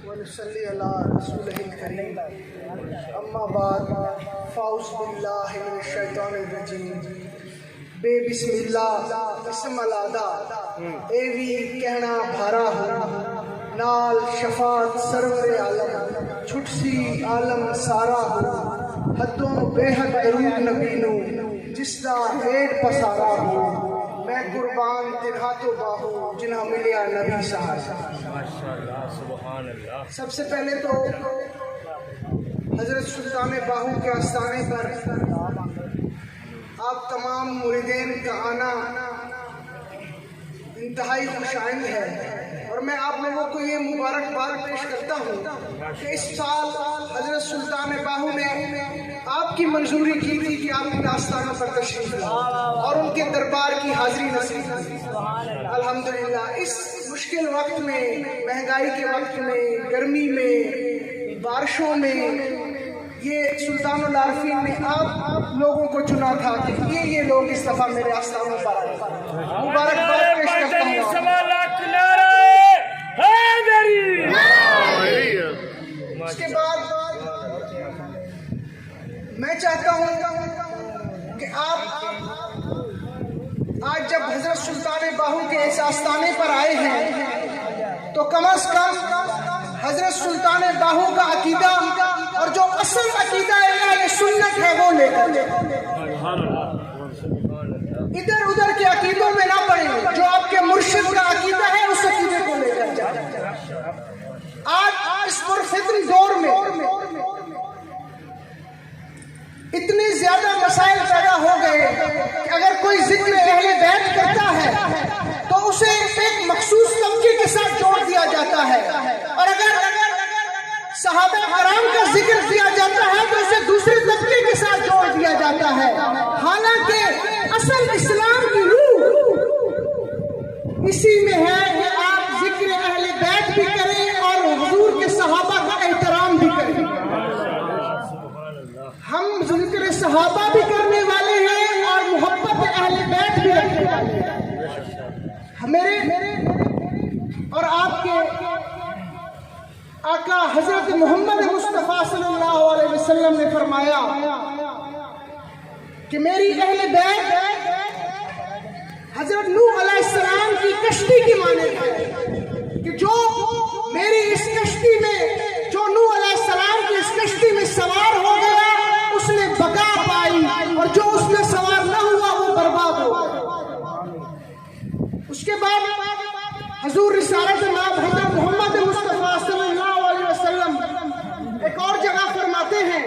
ونصلي على رسوله الكريم اما بعد فاعوذ باللہ من الشیطان الرجیم بے بسم اللہ اسم الادا اے وی کہنا بھارا ہو نال شفاعت سرور عالم چھٹ سی عالم سارا ہو حدوں بے حد درود نبی نو جس دا ایڈ پسارا ہو میں قربان تنہا تو باہو جنہاں ملیا نبی صاحب. سب سے پہلے تو حضرت سلطان باہو کے آستانے پر آپ تمام مریدین کا آنا انتہائی خوش آئند ہے، اور میں آپ لوگوں کو یہ مبارکباد پیش کرتا ہوں کہ اس سال حضرت سلطان باہو نے آپ کی منظوری کی تھی کہ آپ ان آستانوں پر تشریف لائیں اور ان کے دربار کی حاضری نصیب کی. الحمدللہ اس مشکل وقت میں، مہنگائی کے وقت میں، گرمی میں، بارشوں میں، یہ سلطان العارفین نے آپ لوگوں کو چنا تھا کہ یہ لوگ اس دفعہ میرے آستانوں پر آئے. مبارکباد پیش کرتا ہوں. اس کے بعد میں چاہتا ہوں کہ آپ آج جب حضرت سلطان باہو کے اس آستانے پر آئے ہیں تو کم از کم حضرت سلطان باہو کا عقیدہ اور جو اصل عقیدہ اہل سنت ہے وہ لے کر ادھر ادھر کے عقیدوں میں نہ پڑیں. جو آپ کے مرشد کا عقیدہ ہے اس عقیدے کو لے کر جائیں. آج اس پرفتن دور میں اتنے زیادہ مسائل پیدا ہو گئے کہ اگر کوئی ذکر اہل بیت کرتا ہے تو اسے ایک مخصوص طبقے کے ساتھ جوڑ دیا جاتا ہے، اور اگر صحابہ کرام کا ذکر کیا جاتا ہے تو اسے دوسرے طبقے کے ساتھ جوڑ دیا جاتا ہے. حالانکہ اصل اسلام کی روح اسی میں ہے کہ آپ ذکر اہل بیت بھی کریں اور حضور کے صحابہ کا احترام بھی کریں. ہم ذکر صحابہ بھی کرنے والے ہیں اور محبت اہل بیت بھی رکھنے والے ہیں. میرے اور آپ کے آقا حضرت محمد مصطفیٰ صلی اللہ علیہ وسلم نے فرمایا کہ میری اہل بیت حضرت نوح علیہ السلام کی کشتی کی مانند ہے کہ جو میری اس کشتی میں، جو نوح علیہ السلام کی اس کشتی میں سوار ہو گیا اس نے بقا پائی، اور جو اس میں سوار نہ ہوا وہ برباد ہو گیا. اس کے بعد حضور رسالت مآب حضرت محمد مصطفیٰ صلی اللہ علیہ وسلم ایک اور جگہ فرماتے ہیں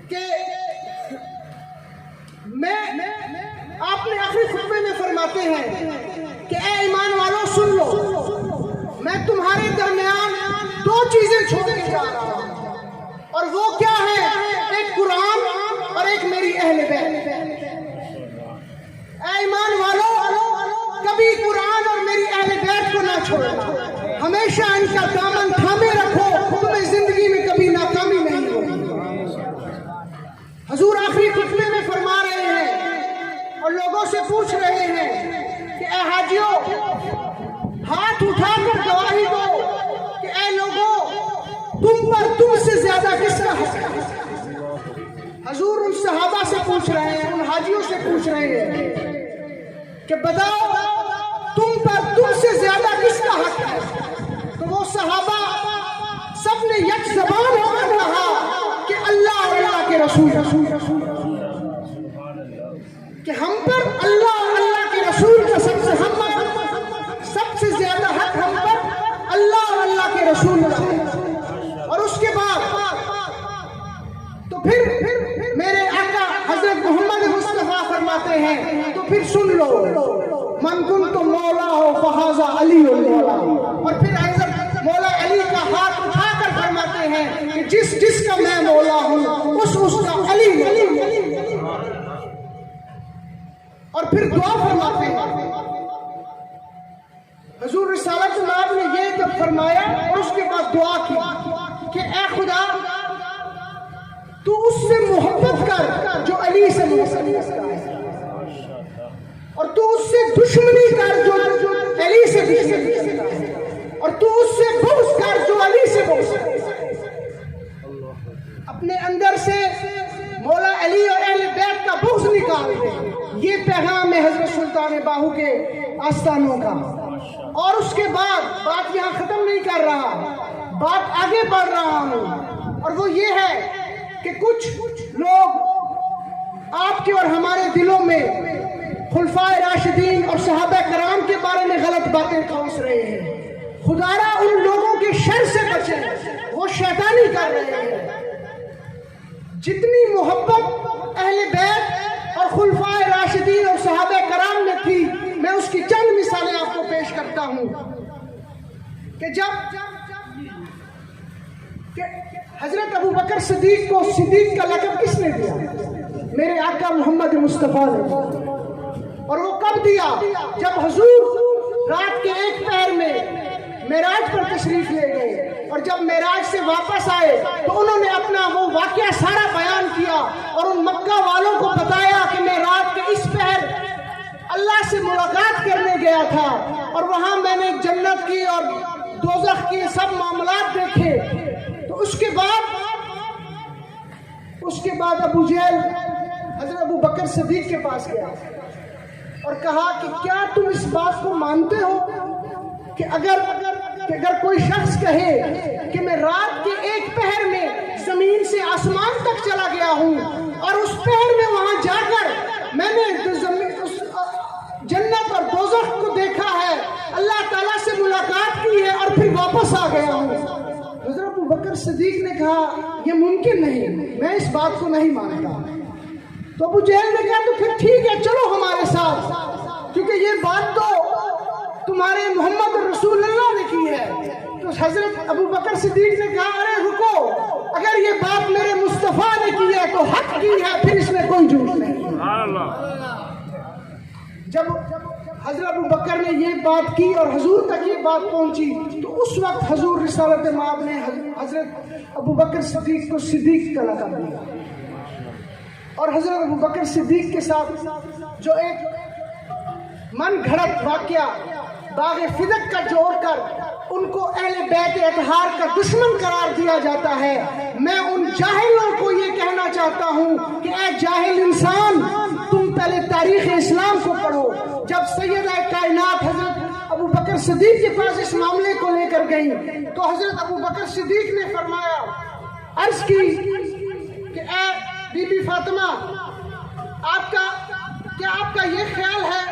کہ آپ نے آخری خطبے میں فرماتے ہیں کہ اے ایمان والوں سن لو، میں تمہارے درمیان دو چیزیں چھوڑ کے جا رہا ہوں، اور وہ کیا ہے؟ ایک قرآن اور ایک میری اہل بیت. اے ایمان والوں کبھی قرآن اور میری اہل بیت کو نہ چھوڑو، ہمیشہ ان کا دامن تھامے رکھو، تمہیں زندگی میں کبھی ناکامی نہیں ہوگی. حضور آخری خطبے میں فرما رہے ہیں اور لوگوں سے پوچھ رہے ہیں کہ اے حاجیوں ہاتھ اٹھا کر گواہی دو کہ اے لوگوں تم سے زیادہ کس کا حق ہے. حضور ان صحابہ سے پوچھ رہے ہیں، ان حاجیوں سے پوچھ رہے ہیں کہ بتاؤ تم سے زیادہ کس کا حق ہے. تو وہ صحابہ سب نے یک زبان ہو کر کہا کہ اللہ اور اللہ کے رسول، کہ ہم پر اللہ اور اللہ کے رسول کا سب سے زیادہ حق ہم پر اللہ اور اللہ کے رسول کا ہے. اور اس کے بعد تو پھر میرے آقا حضرت محمد مصطفیٰ فرماتے ہیں تو پھر سن لو، من کنت مولا ہو فہذا علی المولا. اور پھر حضرت مولا علی کا ہاتھ اٹھا کر فرماتے ہیں کہ جس کا میں مولا گیا ہوں اس کا علی. اور پھر دعا فرماتے ہیں. حضور رسالت اللہ نے یہ جب فرمایا اور اس کے بعد دعا کی کہ اے خدا تو اس سے محبت کر جو علی سے محبت ہے، اور تو اس سے دشمنی کر جو علی سے دشمنی ہے، اور تو اس سے بغض کر جو علی سے بغض ہے. اپنے اندر سے مولا علی اور اہل بیت کا بغض نکال دے. یہ پیغام ہے حضرت سلطان باہو کے آستانوں کا. اور اس کے بعد بات یہاں ختم نہیں کر رہا، بات آگے بڑھ رہا ہوں، اور وہ یہ ہے کہ کچھ لوگ آپ کے اور ہمارے دلوں میں خلفائے راشدین اور صحابہ کرام کے بارے میں غلط باتیں ٹھوس رہے ہیں. خدارا ان لوگوں کے شر سے بچیں، وہ شیطانی کر رہے ہیں. جتنی محبت اہل بیت اور خلفائے راشدین اور صحابہ کرام میں تھی، میں اس کی چند مثالیں آپ کو پیش کرتا ہوں کہ جب حضرت ابو بکر صدیق کو صدیق کا لقب کس نے دیا؟ میرے آقا محمد مصطفیٰ نے. اور وہ کب دیا؟ جب حضور رات کے ایک پہر میں معراج پر تشریف لے گئے، اور جب معراج سے واپس آئے تو انہوں نے اپنا وہ واقعہ سارا بیان کیا اور ان مکہ والوں کو بتایا کہ میں رات کے اس پہر اللہ سے ملاقات کرنے گیا تھا، اور وہاں میں نے جنت کی اور دوزخ کی سب معاملات دیکھے. تو اس کے بعد ابو جہل حضرت ابو بکر صدیق کے پاس گیا اور کہا کہ کیا تم اس بات کو مانتے ہو کہ اگر کوئی شخص کہے کہ میں رات کے ایک پہر میں زمین سے آسمان تک چلا گیا ہوں، اور اس پہر میں وہاں جا کر میں نے جنت اور دوزخ کو دیکھا ہے، اللہ تعالیٰ سے ملاقات کی ہے، اور پھر واپس آ گیا ہوں. حضرت ابو بکر صدیق نے کہا یہ ممکن نہیں، میں اس بات کو نہیں مانتا. تو ابو جہل نے کہا تو پھر ٹھیک ہے، چلو ہمارے ساتھ، کیونکہ یہ بات تو تمہارے محمد رسول اللہ نے کی ہے. تو حضرت ابو بکر صدیق نے کہا ارے رکو، اگر یہ بات میرے مصطفیٰ نے کی ہے تو حق کی ہے، پھر اس میں کوئی جھوٹ نہیں. جب حضرت ابو بکر نے یہ بات کی اور حضور تک یہ بات پہنچی تو اس وقت حضور رسالت مآب نے حضرت ابو بکر صدیق کو صدیق کا لقب دیا. اور حضرت ابو بکر صدیق کے ساتھ جو ایک من گھڑت واقعہ باغ فدق کا جوڑ کر ان کو اہل بیت اطہار کا دشمن قرار دیا جاتا ہے، میں ان جاہلوں کو یہ کہنا چاہتا ہوں کہ اے جاہل انسان، تم پہلے تاریخ اسلام کو پڑھو. جب سیدہ کائنات حضرت ابو بکر صدیق کے پاس اس معاملے کو لے کر گئی تو حضرت ابو بکر صدیق نے فرمایا، عرض کی کہ اے بی بی فاطمہ، آپ کا یہ خیال ہے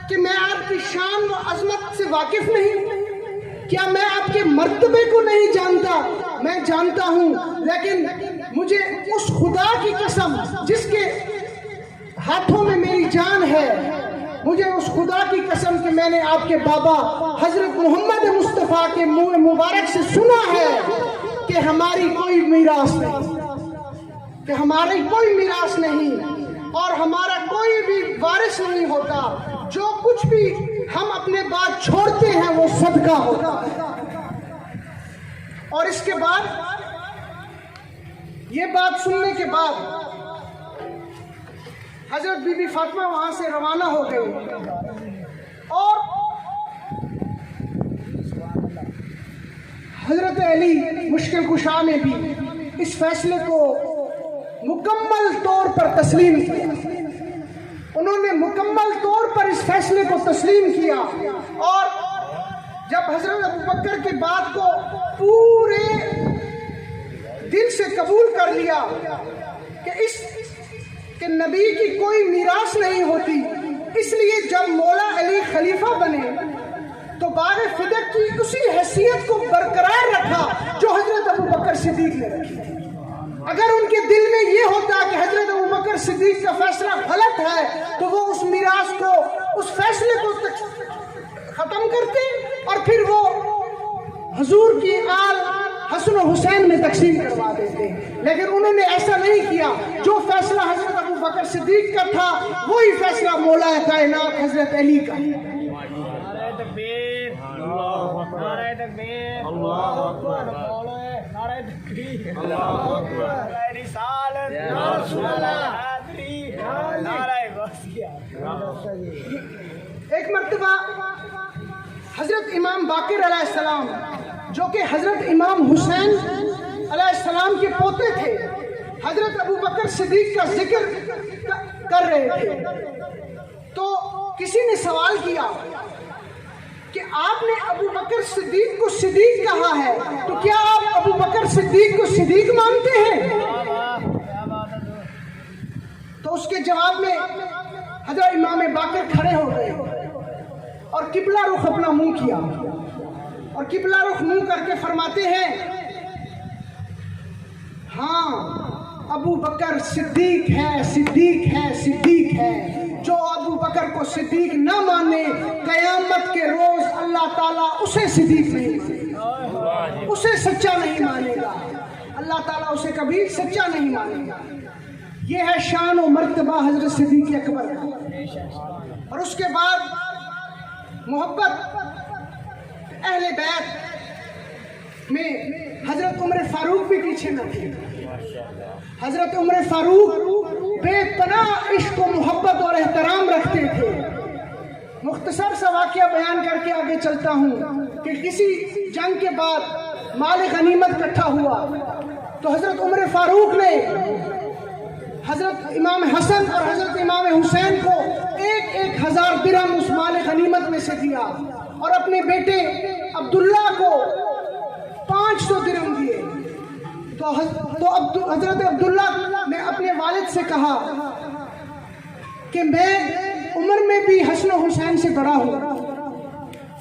کہ میں آپ کی شان و عظمت سے واقف نہیں؟ کیا میں آپ کے مرتبے کو نہیں جانتا؟ میں جانتا ہوں، لیکن مجھے اس خدا کی قسم جس کے ہاتھوں میں میری جان ہے، مجھے اس خدا کی قسم کہ میں نے آپ کے بابا حضرت محمد مصطفیٰ کے منہ مبارک سے سنا ہے کہ ہماری کوئی میراث نہیں، اور ہمارا کوئی بھی وارث نہیں ہوتا. جو کچھ بھی ہم اپنے بعد چھوڑتے ہیں وہ صدقہ ہوتا ہے. اور اس کے بعد یہ بات سننے کے بعد حضرت بی بی فاطمہ وہاں سے روانہ ہو گئی، اور حضرت علی مشکل کشا نے بھی اس فیصلے کو مکمل طور پر تسلیم کیا. انہوں نے مکمل طور پر اس فیصلے کو تسلیم کیا، اور جب حضرت ابو بکر کی بات کو پورے دل سے قبول کر لیا کہ نبی کی کوئی میراث نہیں ہوتی، اس لیے جب مولا علی خلیفہ بنے تو باغ فدق کی اسی حیثیت کو برقرار رکھا جو حضرت ابو بکر صدیق نے رکھی. اگر ان کے دل میں یہ ہوتا کہ حضرت ابو بکر صدیق کا فیصلہ غلط ہے تو وہ اس میراث کو، اس فیصلے کو ختم کرتے، اور پھر وہ حضور کی آل حسن و حسین میں تقسیم کروا دیتے، لیکن انہوں نے ایسا نہیں کیا۔ جو فیصلہ حضرت ابو بکر صدیق کا تھا وہی فیصلہ مولا کائنات حضرت علی کا ہے۔ نعرہ تکبیر، نعرہ تکبیر، اللہ اکبر، نعرہ تکبیر، اللہ اکبر، نعرہ رسالت، نعرہ حیدری، نعرہ غوثیہ۔ ایک مرتبہ حضرت امام باقر علیہ السلام جو کہ حضرت امام حسین علیہ السلام کے پوتے تھے، حضرت ابو بکر صدیق کا ذکر کر رہے تھے، تو کسی نے سوال کیا کہ آپ نے ابو بکر صدیق کو صدیق کہا ہے، تو کیا آپ ابو بکر صدیق کو صدیق مانتے ہیں؟ تو اس کے جواب میں حضرت امام باقر کھڑے ہو گئے اور قبلہ رخ اپنا منہ کیا، اور قبلہ رخ منہ کر کے فرماتے ہیں ہاں ابو بکر صدیق ہے، صدیق ہے، صدیق ہے۔ جو ابو بکر کو صدیق نہ مانے قیامت کے روز اللہ تعالیٰ اسے صدیق نہیں مانے گا، اسے سچا نہیں مانے گا، اللہ تعالیٰ اسے کبھی سچا نہیں مانے گا۔ یہ ہے شان و مرتبہ حضرت صدیق اکبر کا۔ اور اس کے بعد محبت اہل بیت میں حضرت عمر فاروق بھی پیچھے نہ تھے۔ حضرت عمر فاروق بے پناہ عشق و محبت اور احترام رکھتے تھے۔ مختصر سا واقعہ بیان کر کے آگے چلتا ہوں کہ کسی جنگ کے بعد مال غنیمت اکٹھا ہوا تو حضرت عمر فاروق نے حضرت امام حسن اور حضرت امام حسین کو 1,000 درہم اس مال غنیمت میں سے دیا، اور اپنے بیٹے عبداللہ کو 500 درہم دیے۔ تو حضرت عبداللہ نے اپنے والد سے کہا کہ میں عمر میں بھی حسن و حسین سے بڑا ہوں،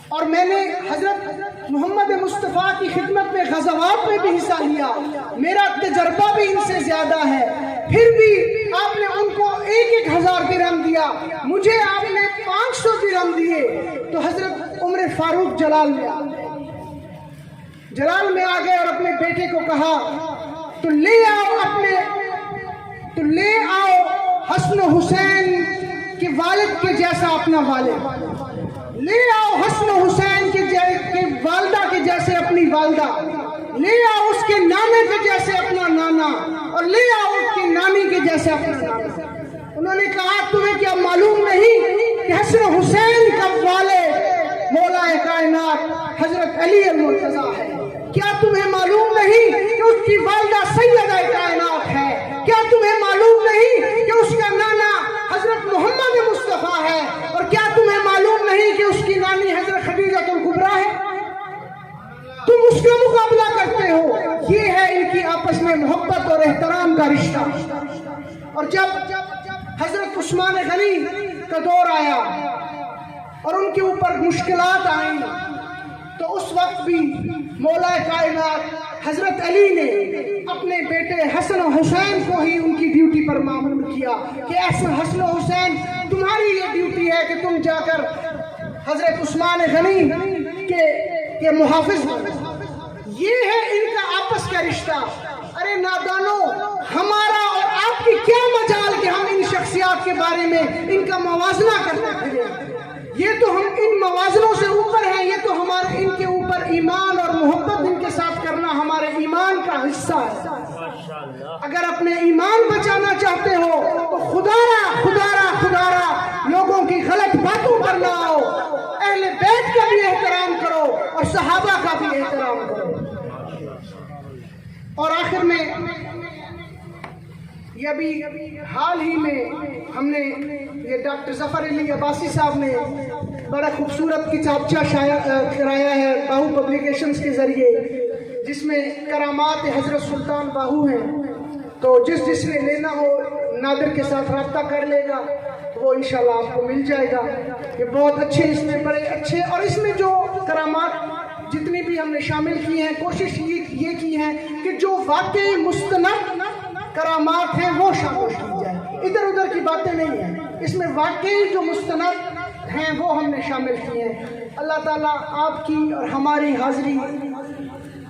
اور میں نے حضرت محمد مصطفیٰ کی خدمت میں غزوات میں بھی حصہ لیا، میرا تجربہ بھی ان سے زیادہ ہے، پھر بھی آپ نے ان کو 1,000 درہم دیا، مجھے آپ نے 500 درہم دیے۔ تو حضرت عمر فاروق جلال میں آ گئے اور اپنے بیٹے کو کہا تو لے آؤ حسن و حسین کے والد کے جیسا اپنا والد، لے آؤ حسن و حسین کے والدہ کے جیسے اپنی والدہ، لے آؤ اس کے نانے کے جیسے اپنا نانا، اور لے آؤ اس کی نانی کے جیسے اپنا نانا۔ انہوں نے کہا تمہیں کیا معلوم نہیں کہ حسن و حسین کا والد مولا کائنات حضرت علی المرتضیٰ ہے؟ کیا تمہیں معلوم نہیں کہ اس کی والدہ سیدہ کائنات ہے؟ کیا تمہیں معلوم نہیں کہ اس کا نانا حضرت محمد مصطفیٰ ہے؟ اور کیا تمہیں معلوم نہیں کہ اس کی نانی حضرت خدیجہ الکبریٰ ہے؟ تم اس کا مقابلہ کرتے ہو۔ یہ ہے ان کی آپس میں محبت اور احترام کا رشتہ۔ اور جب حضرت عثمان غنی کا دور آیا اور ان کے اوپر مشکلات آئیں تو اس وقت بھی مولا کائنات حضرت علی نے اپنے بیٹے حسن و حسین کو ہی ان کی ڈیوٹی پر معمول کیا کہ ایسا حسن و حسین تمہاری یہ ڈیوٹی ہے کہ تم جا کر حضرت عثمان غنی کے محافظ بنو۔ یہ ہے ان کا آپس کا رشتہ۔ ارے نادانو، ہمارا اور آپ کی کیا مجال کہ ہم ان شخصیات کے بارے میں ان کا موازنہ کرتے پھریں؟ یہ تو ہم ان موازنوں سے اوپر ہیں، یہ تو ہمارے ان کے اوپر ایمان اور محبت ان کے ساتھ کرنا ہمارے ایمان کا حصہ ہے۔ اگر اپنے ایمان بچانا چاہتے ہو تو خدا را لوگوں کی غلط باتوں پر نہ آؤ، اہل بیت کا بھی احترام کرو اور صحابہ کا بھی احترام کرو۔ اور آخر میں یہ ابھی حال ہی میں ہم نے یہ ڈاکٹر ظفر علی عباسی صاحب نے بڑا خوبصورت کتابچہ شائع کرایا ہے باہو پبلیکیشنز کے ذریعے، جس میں کرامات حضرت سلطان باہو ہیں۔ تو جس نے لینا ہو نادر کے ساتھ رابطہ کر لے گا، وہ انشاءاللہ آپ کو مل جائے گا۔ یہ بہت اچھے، اس میں بڑے اچھے، اور اس میں جو کرامات جتنی بھی ہم نے شامل کی ہیں، کوشش یہ کی ہے کہ جو واقعی مستند کرامات ہیں وہ شامل کی جائے، ادھر ادھر کی باتیں نہیں ہیں، اس میں واقعی جو مستند ہیں وہ ہم نے شامل کی ہیں۔ اللہ تعالیٰ آپ کی اور ہماری حاضری